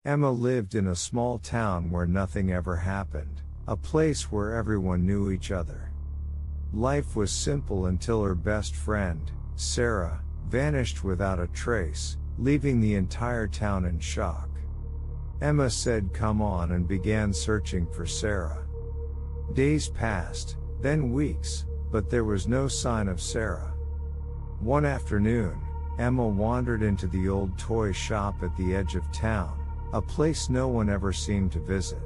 Emma lived in a small town where nothing ever happened, a place where everyone knew each other. Life was simple until her best friend, Sarah, vanished without a trace, leaving the entire town in shock. Emma said come on and began searching for Sarah. Days passed, then weeks, but there was no sign of Sarah. One afternoon, Emma wandered into the old toy shop at the edge of town, a place no one ever seemed to visit.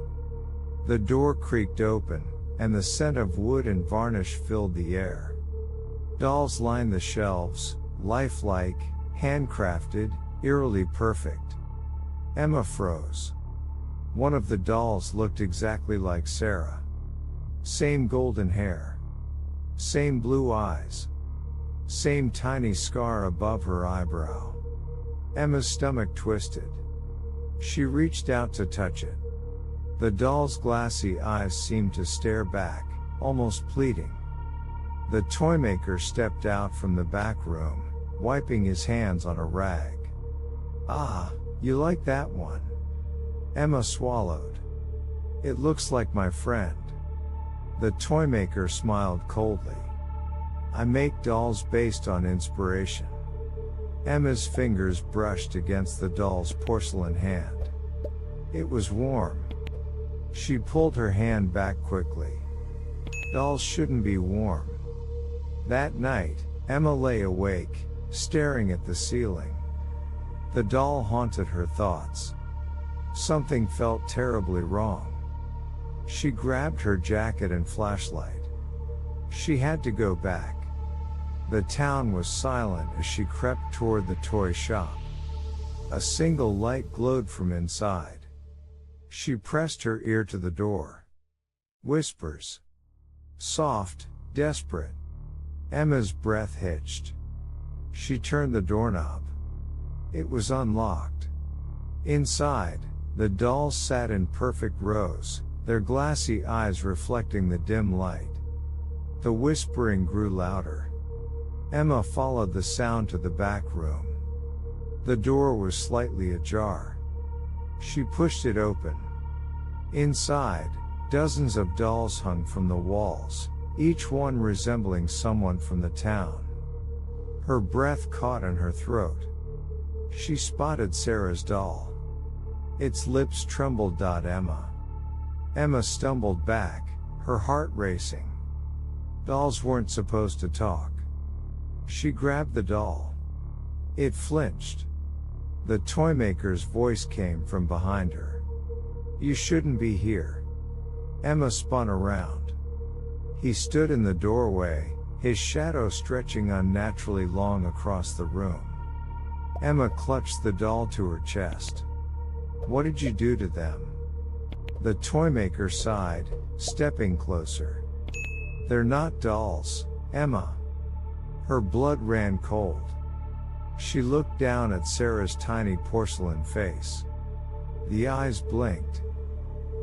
The door creaked open, and the scent of wood and varnish filled the air. Dolls lined the shelves, lifelike, handcrafted, eerily perfect. Emma froze. One of the dolls looked exactly like Sarah. Same golden hair. Same blue eyes. Same tiny scar above her eyebrow. Emma's stomach twisted. She reached out to touch it. The doll's glassy eyes seemed to stare back, almost pleading. The toymaker stepped out from the back room, wiping his hands on a rag. "Ah, you like that one?" Emma swallowed. "It looks like my friend." The toymaker smiled coldly. "I make dolls based on inspiration." Emma's fingers brushed against the doll's porcelain hand. It was warm. She pulled her hand back quickly. Dolls shouldn't be warm. That night, Emma lay awake, staring at the ceiling. The doll haunted her thoughts. Something felt terribly wrong. She grabbed her jacket and flashlight. She had to go back. The town was silent as she crept toward the toy shop. A single light glowed from inside. She pressed her ear to the door. Whispers. Soft, desperate. Emma's breath hitched. She turned the doorknob. It was unlocked. Inside, the dolls sat in perfect rows, their glassy eyes reflecting the dim light. The whispering grew louder. Emma followed the sound to the back room. The door was slightly ajar. She pushed it open. Inside, dozens of dolls hung from the walls, each one resembling someone from the town. Her breath caught in her throat. She spotted Sarah's doll. Its lips trembled. Emma stumbled back, her heart racing. Dolls weren't supposed to talk. She grabbed the doll. It flinched. The toymaker's voice came from behind her. "You shouldn't be here." Emma spun around. He stood in the doorway, his shadow stretching unnaturally long across the room. Emma clutched the doll to her chest. "What did you do to them?" The toymaker sighed, stepping closer. "They're not dolls, Emma." Her blood ran cold. She looked down at Sarah's tiny porcelain face. The eyes blinked.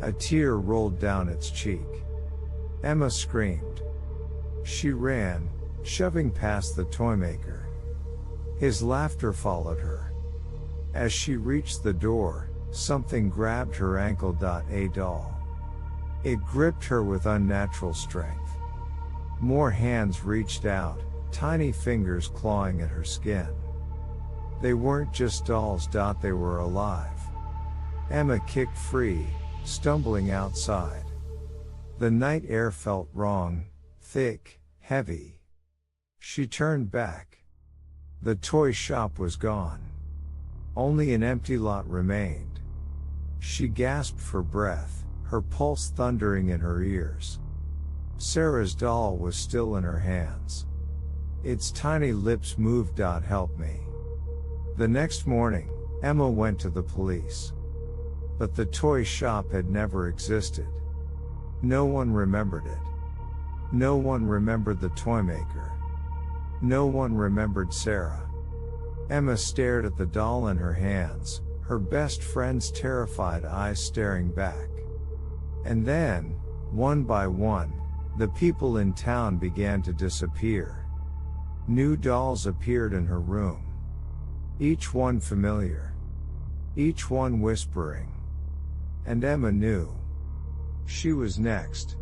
A tear rolled down its cheek. Emma screamed. She ran, shoving past the toymaker. His laughter followed her. As she reached the door, something grabbed her ankle. A doll. It gripped her with unnatural strength. More hands reached out, tiny fingers clawing at her skin. They weren't just dolls. They were alive. Emma kicked free, stumbling outside. The night air felt wrong, thick, heavy. She turned back. The toy shop was gone. Only an empty lot remained. She gasped for breath, her pulse thundering in her ears. Sarah's doll was still in her hands. Its tiny lips moved. "Help me." The next morning, Emma went to the police. But the toy shop had never existed. No one remembered it. No one remembered the toymaker. No one remembered Sarah. Emma stared at the doll in her hands, her best friend's terrified eyes staring back. And then, one by one, the people in town began to disappear. New dolls appeared in her room. Each one familiar. each one whispering. And Emma knew. She was next.